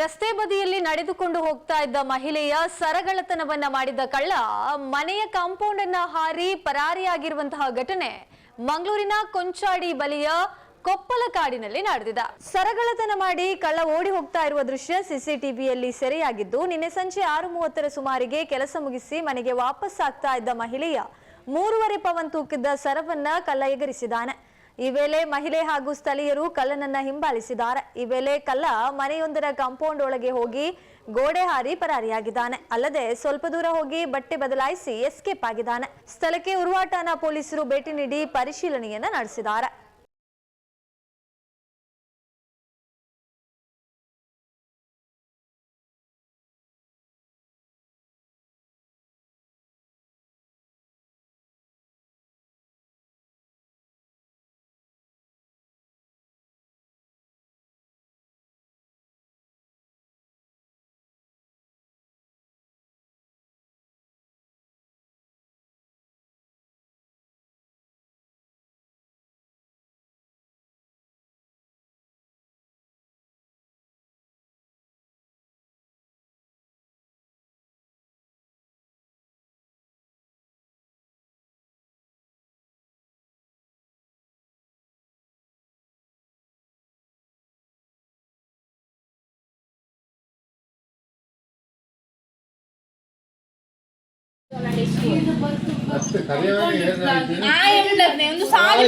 ರಸ್ತೆ ಬದಿಯಲ್ಲಿ ನಡೆದುಕೊಂಡು ಹೋಗ್ತಾ ಇದ್ದ ಮಹಿಳೆಯ ಸರಗಳತನವನ್ನ ಮಾಡಿದ ಕಳ್ಳ ಮನೆಯ ಕಾಂಪೌಂಡ್ ಅನ್ನ ಹಾರಿ ಪರಾರಿಯಾಗಿರುವಂತಹ ಘಟನೆ ಮಂಗಳೂರಿನ ಕೊಂಚಾಡಿ ಬಳಿಯ ಕೊಪ್ಪಲಕಾಡಿನಲ್ಲಿ ನಡೆದಿದೆ. ಸರಗಳತನ ಮಾಡಿ ಕಳ್ಳ ಓಡಿ ಹೋಗ್ತಾ ಇರುವ ದೃಶ್ಯ ಸಿಸಿಟಿವಿಯಲ್ಲಿ ಸೆರೆಯಾಗಿದ್ದು, ನಿನ್ನೆ ಸಂಜೆ 6:30 ಸುಮಾರಿಗೆ ಕೆಲಸ ಮುಗಿಸಿ ಮನೆಗೆ ವಾಪಸ್ ಆಗ್ತಾ ಇದ್ದ ಮಹಿಳೆಯ 3.5 ಪವನ್ ತೂಕದ ಸರವನ್ನ ಕಳ್ಳ ಎಗರಿಸಿದ್ದಾನೆ. ಈ ವೇಳೆ ಮಹಿಳೆ ಹಾಗೂ ಸ್ಥಳೀಯರು ಕಳ್ಳನನ್ನ ಹಿಂಬಾಲಿಸಿದ್ದಾರೆ. ಈ ವೇಳೆ ಕಳ್ಳ ಮನೆಯೊಂದರ ಕಾಂಪೌಂಡ್ ಒಳಗೆ ಹೋಗಿ ಗೋಡೆ ಹಾರಿ ಪರಾರಿಯಾಗಿದ್ದಾನೆ. ಅಲ್ಲದೆ ಸ್ವಲ್ಪ ದೂರ ಹೋಗಿ ಬಟ್ಟೆ ಬದಲಾಯಿಸಿ ಎಸ್ಕೇಪ್ ಆಗಿದ್ದಾನೆ. ಸ್ಥಳಕ್ಕೆ ಉರುವಾ ಠಾಣಾ ಪೊಲೀಸರು ಭೇಟಿ ನೀಡಿ ಪರಿಶೀಲನೆಯನ್ನ ನಡೆಸಿದ್ದಾರೆ. ಒಂದು ಸಾಲಿ